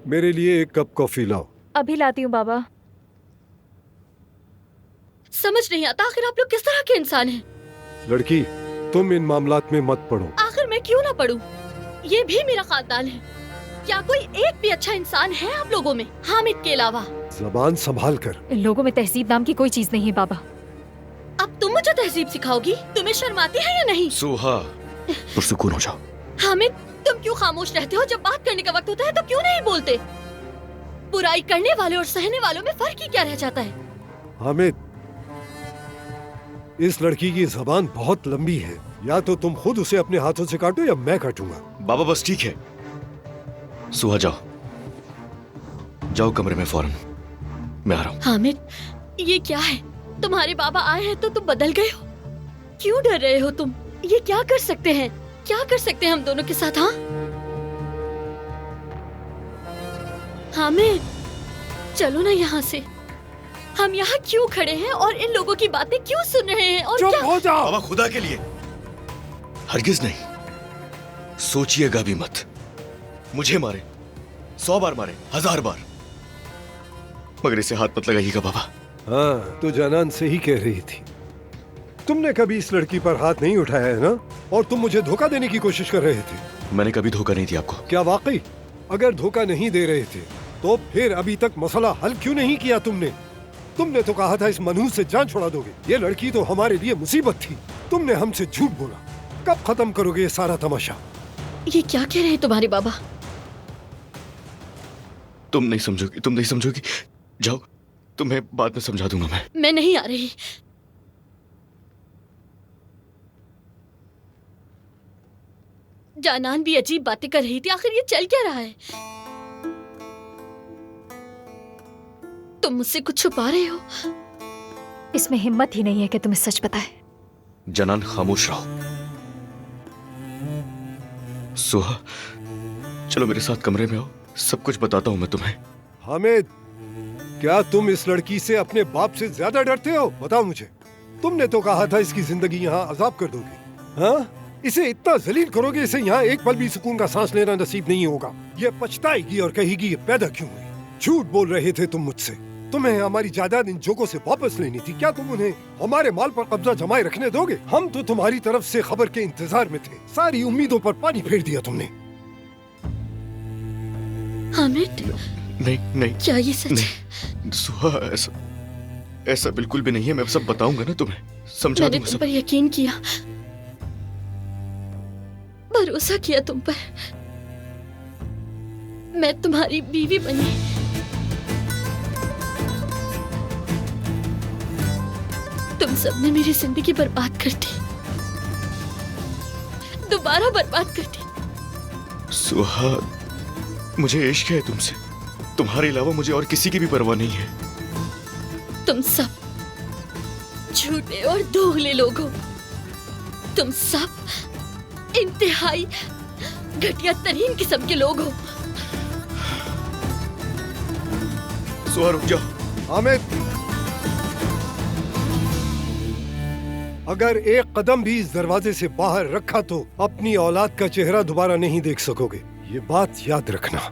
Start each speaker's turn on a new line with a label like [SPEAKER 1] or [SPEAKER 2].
[SPEAKER 1] मेरे लिए एक कप कॉफी लाओ।
[SPEAKER 2] अभी लाती हूँ बाबा।
[SPEAKER 3] समझ नहीं आता आखिर आप लोग किस तरह के इंसान हैं।
[SPEAKER 1] लड़की, तुम इन मामलात में मत पड़ो।
[SPEAKER 3] आखिर मैं क्यों ना पढ़ूं? ये भी मेरा खानदान है। क्या कोई एक भी अच्छा इंसान है आप लोगों में, हामिद के अलावा?
[SPEAKER 1] जबान संभाल कर।
[SPEAKER 2] इन लोगों में तहजीब नाम की कोई चीज नहीं है बाबा।
[SPEAKER 3] अब तुम मुझे तहजीब सिखाओगी? तुम्हें शर्म आती है या नहीं?
[SPEAKER 4] सुहा, पुरसुकून हो जाओ।
[SPEAKER 3] हामिद, तुम क्यों खामोश रहते हो? जब बात करने का वक्त होता है तो क्यों नहीं बोलते? बुराई करने वाले और सहने वालों में फर्क ही क्या रह जाता है?
[SPEAKER 1] हामिद, इस लड़की की जबान बहुत लंबी है। या तो तुम खुद उसे अपने हाथों से काटो या मैं काटूंगा।
[SPEAKER 4] बाबा बस ठीक है। सुहा जाओ, जाओ कमरे में फौरन, मैं आ रहा हूँ।
[SPEAKER 3] हामिद, ये क्या है? तुम्हारे बाबा आए हैं तो तुम बदल गए हो? क्यों डर रहे हो तुम? ये क्या कर सकते हैं? क्या कर सकते हैं हम दोनों के साथ? हाँ हामिद, चलो ना यहाँ से। हम यहाँ क्यों खड़े हैं और इन लोगों की बातें क्यों सुन रहे हैं? और
[SPEAKER 1] चुप
[SPEAKER 3] क्या?
[SPEAKER 1] हो जाओ।
[SPEAKER 4] बाबा खुदा के लिए, हरगिज नहीं। सोचिएगा भी मत। मुझे मारे 100 बार, मारे 1000 बार, मगर इसे हाथ मत लगाइएगा बाबा।
[SPEAKER 1] हाँ, तो जनान से ही कह रही थी। तुमने कभी इस लड़की पर हाथ नहीं उठाया है ना? और तुम मुझे धोखा देने की कोशिश कर रहे थे।
[SPEAKER 4] मैंने कभी धोखा नहीं दिया आपको।
[SPEAKER 1] क्या वाकई? अगर धोखा नहीं दे रहे थे तो फिर अभी तक मसला हल क्यों नहीं किया तुमने? तुमने तो कहा था इस मनहूस से जान छुड़ा दोगे। ये लड़की तो हमारे लिए मुसीबत थी। तुमने हमसे झूठ बोला। कब खत्म करोगे ये सारा तमाशा?
[SPEAKER 3] ये क्या कह रहे हैं तुम्हारे बाबा?
[SPEAKER 4] तुम नहीं समझोगी, तुम नहीं समझोगी। जाओ, तुम्हें बाद में समझा दूंगा
[SPEAKER 3] मैं नहीं आ रही। जानान भी अजीब बातें कर रही थी। आखिर ये चल क्या रहा है? तुम मुझसे कुछ छुपा रहे हो?
[SPEAKER 2] इसमें हिम्मत ही नहीं है कि तुम्हें सच बताए।
[SPEAKER 4] जनान खामोश रहो। सुहा, चलो मेरे साथ कमरे में आओ, सब कुछ बताता हूं मैं तुम्हें।
[SPEAKER 1] हामिद, क्या तुम इस लड़की से अपने बाप से ज्यादा डरते हो? बताओ मुझे। तुमने तो कहा था इसकी जिंदगी यहाँ अजाब कर दोगे। हाँ, इसे इतना जलील करोगे, इसे यहाँ एक पल भी सुकून का सांस लेना नसीब नहीं होगा। ये पछताएगी और कहेगी ये पैदा क्यों हुई। झूठ बोल रहे थे तुम मुझसे। तुम्हें हमारी जायदाद इन जोकों से वापस लेनी थी। क्या तुम उन्हें हमारे माल पर कब्जा जमाए रखने दोगे? हम तो तुम्हारी तरफ से खबर के इंतजार में थे। सारी उम्मीदों पर पानी फेर दिया तुमने।
[SPEAKER 3] हामिद,
[SPEAKER 4] नहीं नहीं,
[SPEAKER 3] क्या ये सच है?
[SPEAKER 4] नहीं सुहा, ऐसा बिल्कुल भी नहीं है। मैं सब बताऊंगा ना तुम्हें, समझा
[SPEAKER 3] मैंने
[SPEAKER 4] दूंगा
[SPEAKER 3] तुम
[SPEAKER 4] सब।
[SPEAKER 3] पर यकीन किया, भरोसा किया तुम पर। मैं तुम्हारी बीवी बनी। तुम सबने मेरी जिंदगी बर्बाद कर दी, दोबारा बर्बाद कर दी।
[SPEAKER 4] सुहा, मुझे इश्क है तुमसे। तुम्हारे अलावा मुझे और किसी की भी परवाह नहीं है।
[SPEAKER 3] तुम सब झूठे और दोगले लोग हो। तुम सब इंतहाई घटिया तरीन किस्म के लोग हो।
[SPEAKER 4] सुहा रुक जाओ।
[SPEAKER 1] हामिद, अगर एक कदम भी इस दरवाजे से बाहर रखा तो अपनी औलाद का चेहरा दोबारा नहीं देख सकोगे। ये बात याद रखना।